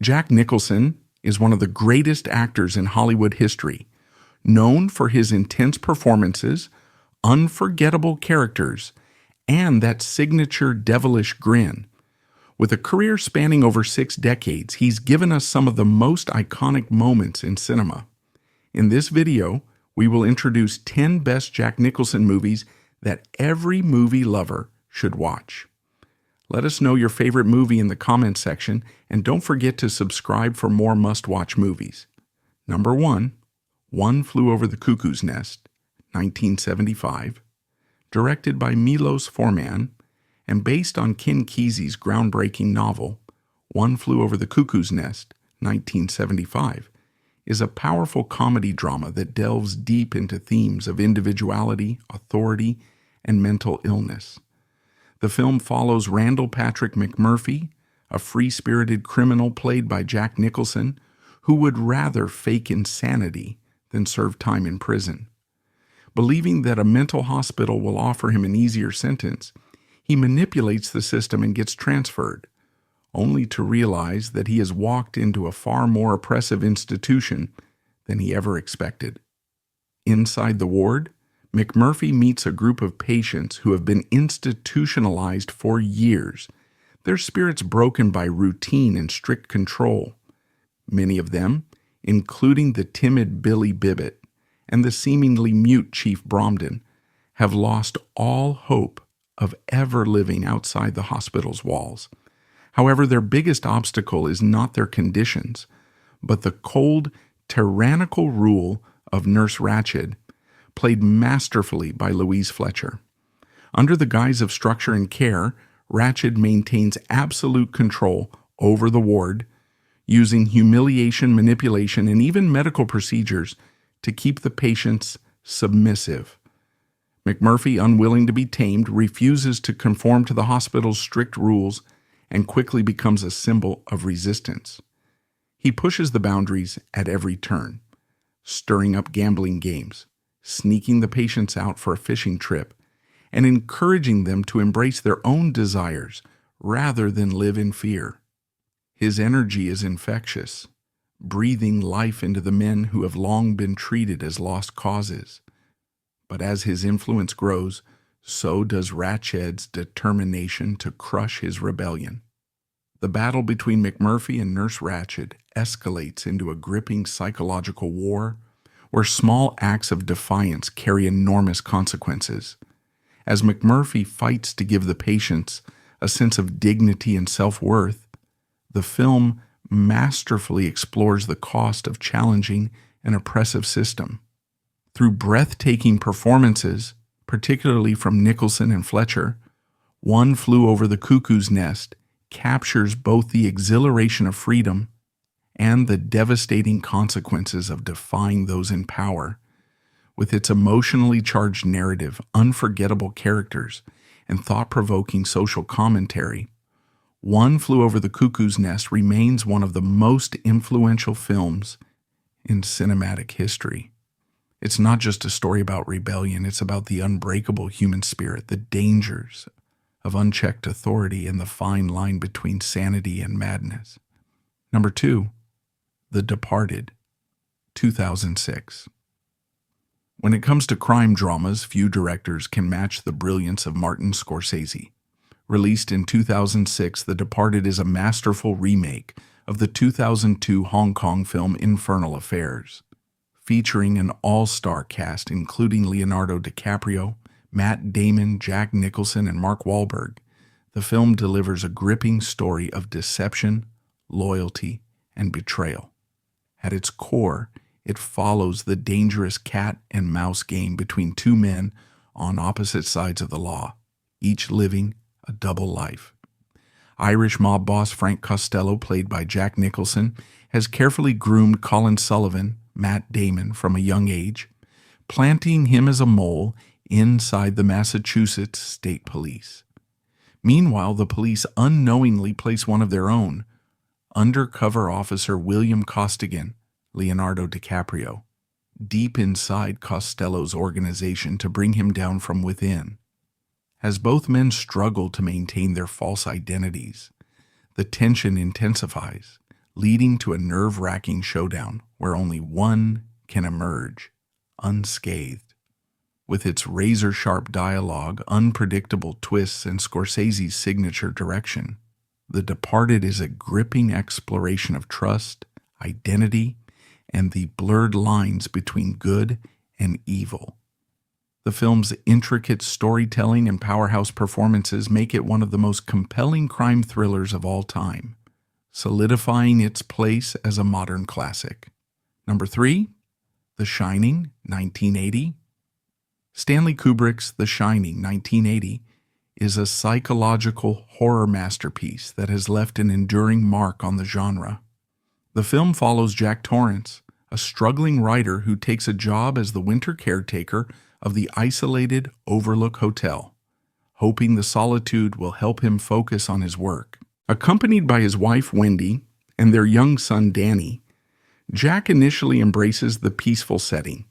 Jack Nicholson is one of the greatest actors in Hollywood history, known for his intense performances, unforgettable characters, and that signature devilish grin. With a career spanning over 6 decades, he's given us some of the most iconic moments in cinema. In this video, we will introduce 10 best Jack Nicholson movies that every movie lover should watch. Let us know your favorite movie in the comments section, and don't forget to subscribe for more must-watch movies. Number 1, One Flew Over the Cuckoo's Nest, 1975, directed by Milos Forman, and based on Ken Kesey's groundbreaking novel, One Flew Over the Cuckoo's Nest, 1975, is a powerful comedy drama that delves deep into themes of individuality, authority, and mental illness. The film follows Randall Patrick McMurphy, a free-spirited criminal played by Jack Nicholson, who would rather fake insanity than serve time in prison. Believing that a mental hospital will offer him an easier sentence, he manipulates the system and gets transferred, only to realize that he has walked into a far more oppressive institution than he ever expected. Inside the ward, McMurphy meets a group of patients who have been institutionalized for years, their spirits broken by routine and strict control. Many of them, including the timid Billy Bibbit and the seemingly mute Chief Bromden, have lost all hope of ever living outside the hospital's walls. However, their biggest obstacle is not their conditions, but the cold, tyrannical rule of Nurse Ratched, played masterfully by Louise Fletcher. Under the guise of structure and care, Ratched maintains absolute control over the ward, using humiliation, manipulation, and even medical procedures to keep the patients submissive. McMurphy, unwilling to be tamed, refuses to conform to the hospital's strict rules and quickly becomes a symbol of resistance. He pushes the boundaries at every turn, stirring up gambling games, sneaking the patients out for a fishing trip, and encouraging them to embrace their own desires rather than live in fear. His energy is infectious, breathing life into the men who have long been treated as lost causes. But as his influence grows, so does Ratched's determination to crush his rebellion. The battle between McMurphy and Nurse Ratched escalates into a gripping psychological war where small acts of defiance carry enormous consequences. As McMurphy fights to give the patients a sense of dignity and self-worth, the film masterfully explores the cost of challenging an oppressive system. Through breathtaking performances, particularly from Nicholson and Fletcher, One Flew Over the Cuckoo's Nest captures both the exhilaration of freedom and the devastating consequences of defying those in power. With its emotionally charged narrative, unforgettable characters, and thought-provoking social commentary, One Flew Over the Cuckoo's Nest remains one of the most influential films in cinematic history. It's not just a story about rebellion, it's about the unbreakable human spirit, the dangers of unchecked authority, and the fine line between sanity and madness. Number 2, The Departed, 2006. When it comes to crime dramas, few directors can match the brilliance of Martin Scorsese. Released in 2006, The Departed is a masterful remake of the 2002 Hong Kong film Infernal Affairs. Featuring an all-star cast including Leonardo DiCaprio, Matt Damon, Jack Nicholson, and Mark Wahlberg, the film delivers a gripping story of deception, loyalty, and betrayal. At its core, it follows the dangerous cat and mouse game between two men on opposite sides of the law, each living a double life. Irish mob boss Frank Costello, played by Jack Nicholson, has carefully groomed Colin Sullivan, Matt Damon, from a young age, planting him as a mole inside the Massachusetts State Police. Meanwhile, the police unknowingly place one of their own, undercover officer William Costigan, Leonardo DiCaprio, deep inside Costello's organization to bring him down from within. As both men struggle to maintain their false identities, the tension intensifies, leading to a nerve-wracking showdown where only one can emerge unscathed. With its razor-sharp dialogue, unpredictable twists, and Scorsese's signature direction, The Departed is a gripping exploration of trust, identity, and the blurred lines between good and evil. The film's intricate storytelling and powerhouse performances make it one of the most compelling crime thrillers of all time, solidifying its place as a modern classic. Number 3, The Shining, 1980. Stanley Kubrick's The Shining, 1980, is a psychological horror masterpiece that has left an enduring mark on the genre. The film follows Jack Torrance, a struggling writer who takes a job as the winter caretaker of the isolated Overlook Hotel, hoping the solitude will help him focus on his work. Accompanied by his wife Wendy and their young son Danny, Jack initially embraces the peaceful setting,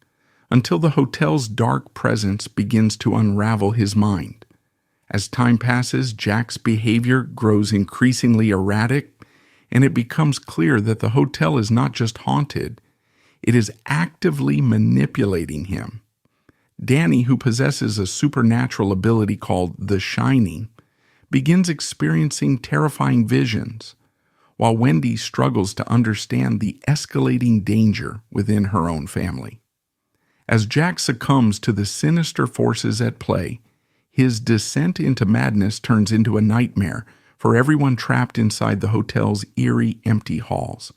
until the hotel's dark presence begins to unravel his mind. As time passes, Jack's behavior grows increasingly erratic, and it becomes clear that the hotel is not just haunted, it is actively manipulating him. Danny, who possesses a supernatural ability called the Shining, begins experiencing terrifying visions, while Wendy struggles to understand the escalating danger within her own family. As Jack succumbs to the sinister forces at play, his descent into madness turns into a nightmare for everyone trapped inside the hotel's eerie, empty halls.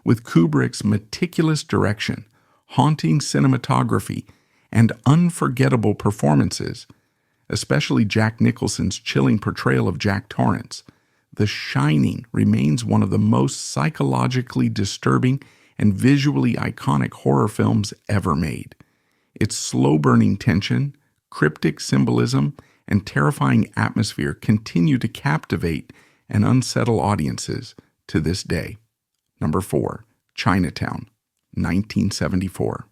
With Kubrick's meticulous direction, haunting cinematography, and unforgettable performances, especially Jack Nicholson's chilling portrayal of Jack Torrance, The Shining remains one of the most psychologically disturbing and visually iconic horror films ever made. Its slow-burning tension, cryptic symbolism, and terrifying atmosphere continue to captivate and unsettle audiences to this day. Number 4, Chinatown, 1974.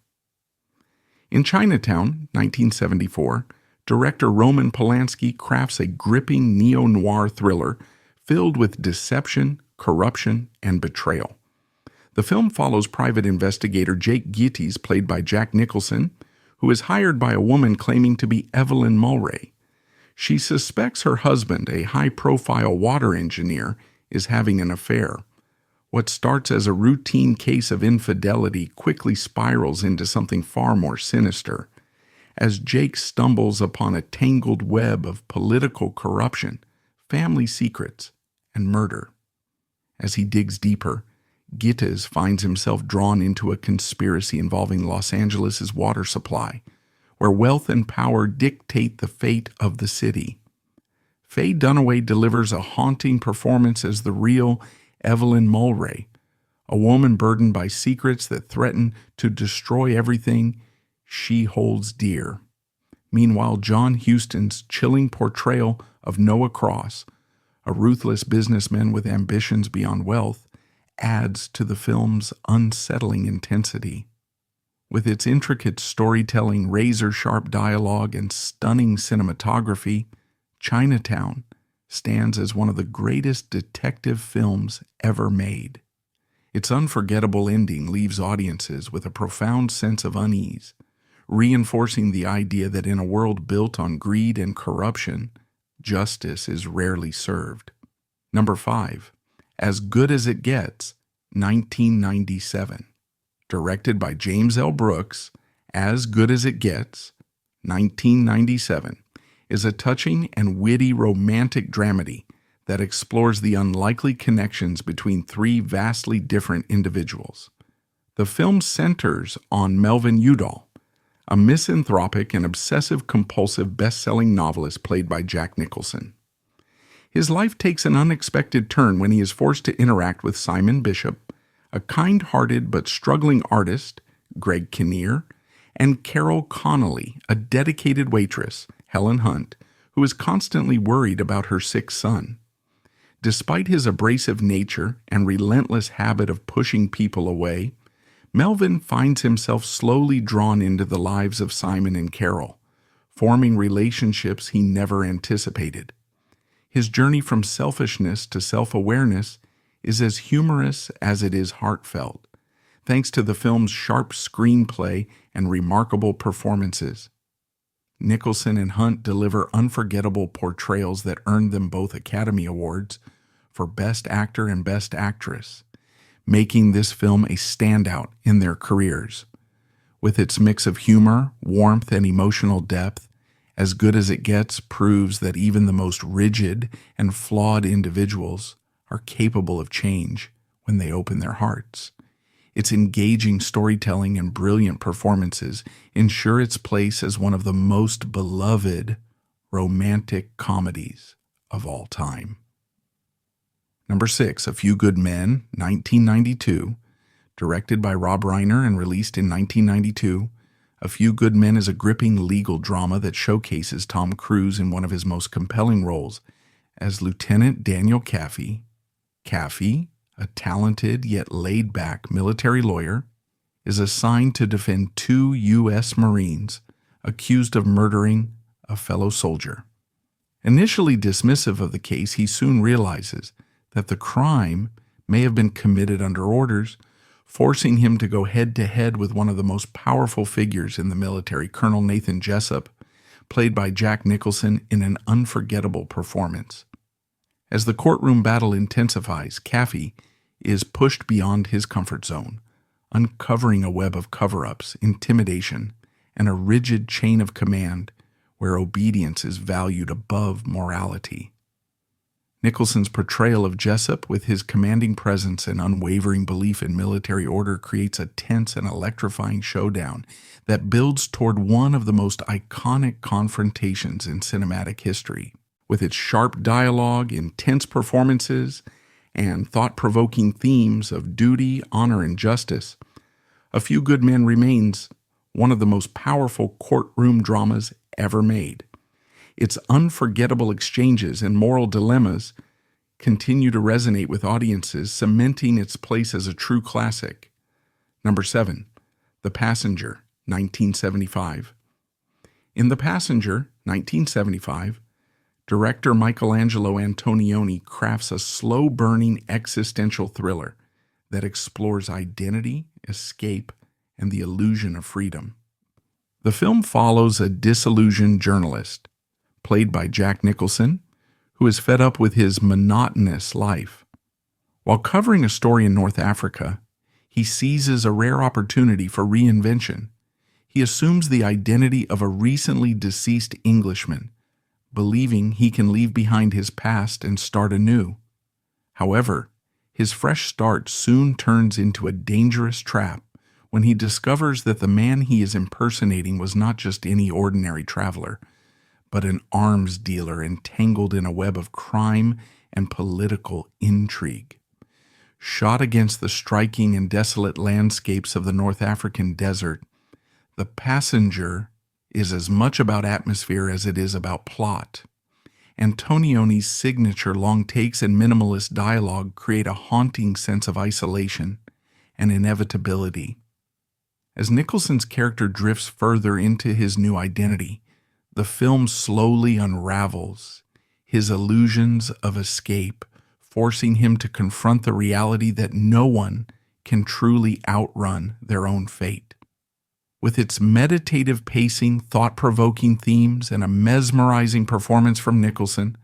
In Chinatown, 1974, director Roman Polanski crafts a gripping neo-noir thriller filled with deception, corruption, and betrayal. The film follows private investigator Jake Gittes, played by Jack Nicholson, who is hired by a woman claiming to be Evelyn Mulwray. She suspects her husband, a high-profile water engineer, is having an affair. What starts as a routine case of infidelity quickly spirals into something far more sinister, as Jake stumbles upon a tangled web of political corruption, family secrets, and murder. As he digs deeper, Gittes finds himself drawn into a conspiracy involving Los Angeles' water supply, where wealth and power dictate the fate of the city. Faye Dunaway delivers a haunting performance as the real Evelyn Mulwray, a woman burdened by secrets that threaten to destroy everything she holds dear. Meanwhile, John Huston's chilling portrayal of Noah Cross, a ruthless businessman with ambitions beyond wealth, adds to the film's unsettling intensity. With its intricate storytelling, razor-sharp dialogue, and stunning cinematography, Chinatown stands as one of the greatest detective films ever made. Its unforgettable ending leaves audiences with a profound sense of unease, reinforcing the idea that in a world built on greed and corruption, justice is rarely served. Number 5, As Good as It Gets, 1997. Directed by James L. Brooks, As Good as It Gets, 1997, is a touching and witty romantic dramedy that explores the unlikely connections between three vastly different individuals. The film centers on Melvin Udall, a misanthropic and obsessive-compulsive best-selling novelist played by Jack Nicholson. His life takes an unexpected turn when he is forced to interact with Simon Bishop, a kind-hearted but struggling artist, Greg Kinnear, and Carol Connolly, a dedicated waitress, Helen Hunt, who is constantly worried about her sick son. Despite his abrasive nature and relentless habit of pushing people away, Melvin finds himself slowly drawn into the lives of Simon and Carol, forming relationships he never anticipated. His journey from selfishness to self-awareness is as humorous as it is heartfelt, thanks to the film's sharp screenplay and remarkable performances. Nicholson and Hunt deliver unforgettable portrayals that earned them both Academy Awards for Best Actor and Best Actress, making this film a standout in their careers. With its mix of humor, warmth, and emotional depth, As Good as It Gets proves that even the most rigid and flawed individuals are capable of change when they open their hearts. Its engaging storytelling and brilliant performances ensure its place as one of the most beloved romantic comedies of all time. Number 6, A Few Good Men, 1992. Directed by Rob Reiner and released in 1992, A Few Good Men is a gripping legal drama that showcases Tom Cruise in one of his most compelling roles as Lieutenant Daniel Kaffee. Kaffee, a talented yet laid-back military lawyer, is assigned to defend 2 U.S. Marines accused of murdering a fellow soldier. Initially dismissive of the case, he soon realizes that the crime may have been committed under orders, forcing him to go head-to-head with one of the most powerful figures in the military, Colonel Nathan Jessup, played by Jack Nicholson in an unforgettable performance. As the courtroom battle intensifies, Kaffee is pushed beyond his comfort zone, uncovering a web of cover-ups, intimidation, and a rigid chain of command where obedience is valued above morality. Nicholson's portrayal of Jessup, with his commanding presence and unwavering belief in military order, creates a tense and electrifying showdown that builds toward one of the most iconic confrontations in cinematic history. With its sharp dialogue, intense performances, and thought-provoking themes of duty, honor, and justice, A Few Good Men remains one of the most powerful courtroom dramas ever made. Its unforgettable exchanges and moral dilemmas continue to resonate with audiences, cementing its place as a true classic. Number 7, The Passenger, 1975. In The Passenger, 1975, director Michelangelo Antonioni crafts a slow-burning existential thriller that explores identity, escape, and the illusion of freedom. The film follows a disillusioned journalist, played by Jack Nicholson, who is fed up with his monotonous life. While covering a story in North Africa, he seizes a rare opportunity for reinvention. He assumes the identity of a recently deceased Englishman, believing he can leave behind his past and start anew. However, his fresh start soon turns into a dangerous trap when he discovers that the man he is impersonating was not just any ordinary traveler, but an arms dealer entangled in a web of crime and political intrigue. Shot against the striking and desolate landscapes of the North African desert, The Passenger is as much about atmosphere as it is about plot. Antonioni's signature long takes and minimalist dialogue create a haunting sense of isolation and inevitability. As Nicholson's character drifts further into his new identity, the film slowly unravels his illusions of escape, forcing him to confront the reality that no one can truly outrun their own fate. With its meditative pacing, thought-provoking themes, and a mesmerizing performance from Nicholson,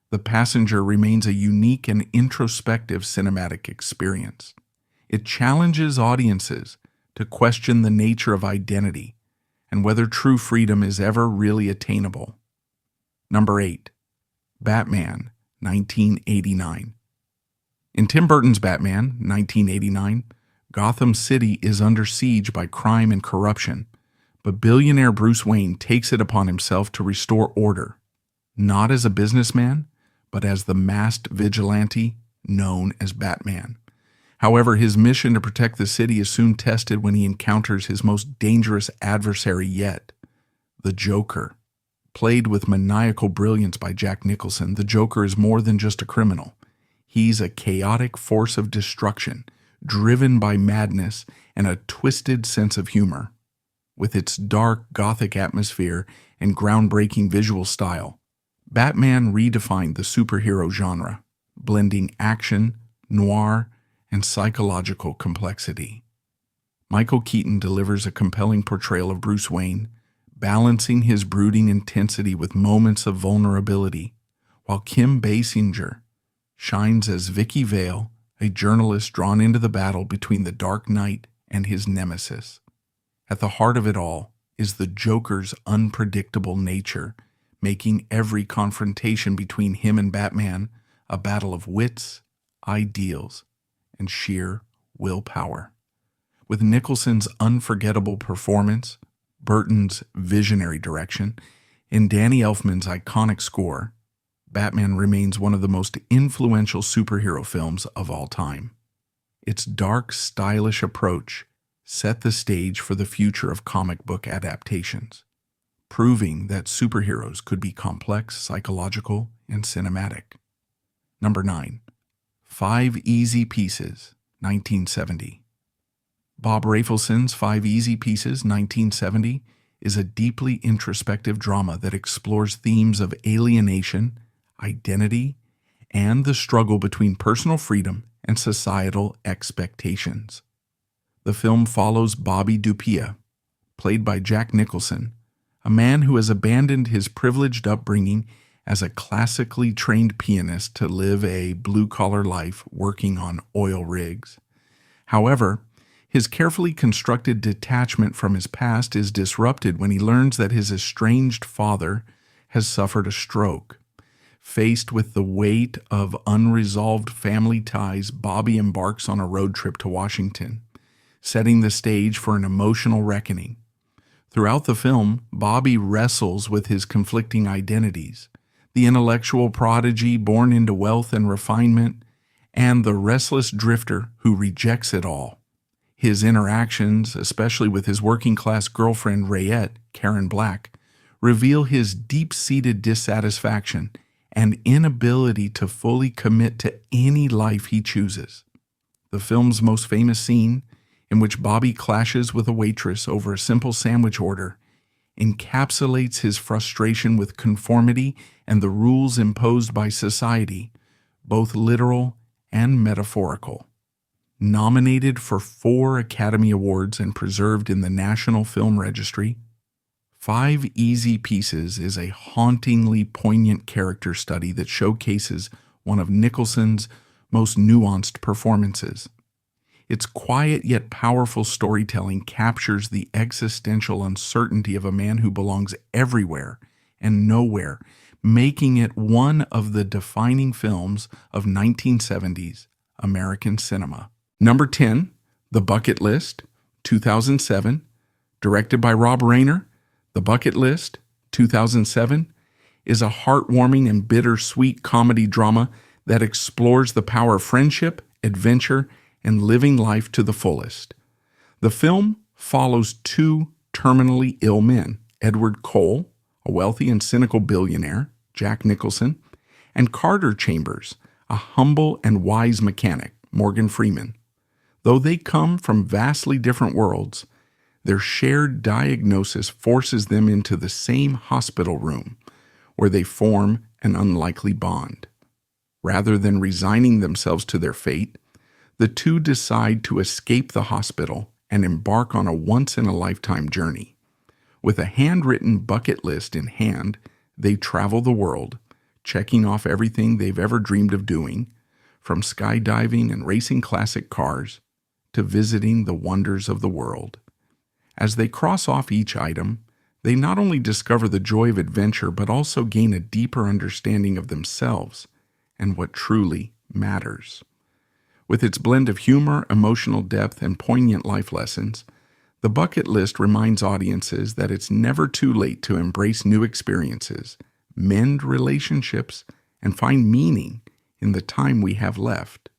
The Passenger remains a unique and introspective cinematic experience. It challenges audiences to question the nature of identity and whether true freedom is ever really attainable. Number 8, Batman, 1989. In Tim Burton's Batman, 1989, Gotham City is under siege by crime and corruption, but billionaire Bruce Wayne takes it upon himself to restore order, not as a businessman, but as the masked vigilante known as Batman. However, his mission to protect the city is soon tested when he encounters his most dangerous adversary yet, the Joker. Played with maniacal brilliance by Jack Nicholson, the Joker is more than just a criminal. He's a chaotic force of destruction, driven by madness and a twisted sense of humor. With its dark, gothic atmosphere and groundbreaking visual style, Batman redefined the superhero genre, blending action, noir, and psychological complexity. Michael Keaton delivers a compelling portrayal of Bruce Wayne, balancing his brooding intensity with moments of vulnerability, while Kim Basinger shines as Vicky Vale, a journalist drawn into the battle between the Dark Knight and his nemesis. At the heart of it all is the Joker's unpredictable nature, making every confrontation between him and Batman a battle of wits, ideals, and sheer willpower. With Nicholson's unforgettable performance, Burton's visionary direction, and Danny Elfman's iconic score, Batman remains one of the most influential superhero films of all time. Its dark, stylish approach set the stage for the future of comic book adaptations, proving that superheroes could be complex, psychological, and cinematic. Number 9. 5 Easy Pieces, 1970. Bob Rafelson's 5 Easy Pieces, 1970, is a deeply introspective drama that explores themes of alienation, identity, and the struggle between personal freedom and societal expectations. The film follows Bobby Dupia, played by Jack Nicholson, a man who has abandoned his privileged upbringing as a classically trained pianist to live a blue-collar life working on oil rigs. However, his carefully constructed detachment from his past is disrupted when he learns that his estranged father has suffered a stroke. Faced with the weight of unresolved family ties, Bobby embarks on a road trip to Washington, setting the stage for an emotional reckoning. Throughout the film, Bobby wrestles with his conflicting identities, the intellectual prodigy born into wealth and refinement, and the restless drifter who rejects it all. His interactions, especially with his working-class girlfriend Rayette, Karen Black, reveal his deep-seated dissatisfaction and inability to fully commit to any life he chooses. The film's most famous scene, in which Bobby clashes with a waitress over a simple sandwich order, encapsulates his frustration with conformity and the rules imposed by society, both literal and metaphorical. Nominated for 4 Academy Awards and preserved in the National Film Registry, 5 Easy Pieces is a hauntingly poignant character study that showcases one of Nicholson's most nuanced performances. Its quiet yet powerful storytelling captures the existential uncertainty of a man who belongs everywhere and nowhere, making it one of the defining films of 1970s American cinema. Number 10, The Bucket List, 2007, directed by Rob Reiner. The Bucket List, 2007, is a heartwarming and bittersweet comedy drama that explores the power of friendship, adventure, and living life to the fullest. The film follows 2 terminally ill men, Edward Cole, a wealthy and cynical billionaire, Jack Nicholson, and Carter Chambers, a humble and wise mechanic, Morgan Freeman. Though they come from vastly different worlds, their shared diagnosis forces them into the same hospital room, where they form an unlikely bond. Rather than resigning themselves to their fate, the two decide to escape the hospital and embark on a once-in-a-lifetime journey. With a handwritten bucket list in hand, they travel the world, checking off everything they've ever dreamed of doing, from skydiving and racing classic cars to visiting the wonders of the world. As they cross off each item, they not only discover the joy of adventure, but also gain a deeper understanding of themselves and what truly matters. With its blend of humor, emotional depth, and poignant life lessons, The Bucket List reminds audiences that it's never too late to embrace new experiences, mend relationships, and find meaning in the time we have left.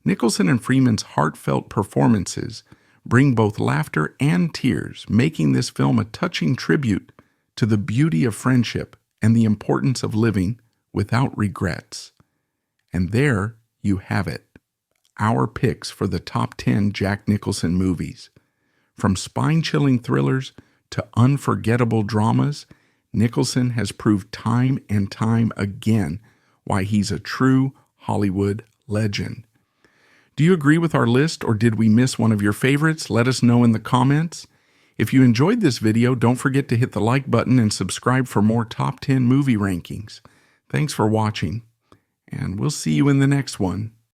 Nicholson and Freeman's heartfelt performances bring both laughter and tears, making this film a touching tribute to the beauty of friendship and the importance of living without regrets. And there you have it, our picks for the top 10 Jack Nicholson movies. From spine-chilling thrillers to unforgettable dramas, Nicholson has proved time and time again why he's a true Hollywood legend. Do you agree with our list, or did we miss one of your favorites? Let us know in the comments. If you enjoyed this video, don't forget to hit the like button and subscribe for more top 10 movie rankings. Thanks for watching, and we'll see you in the next one.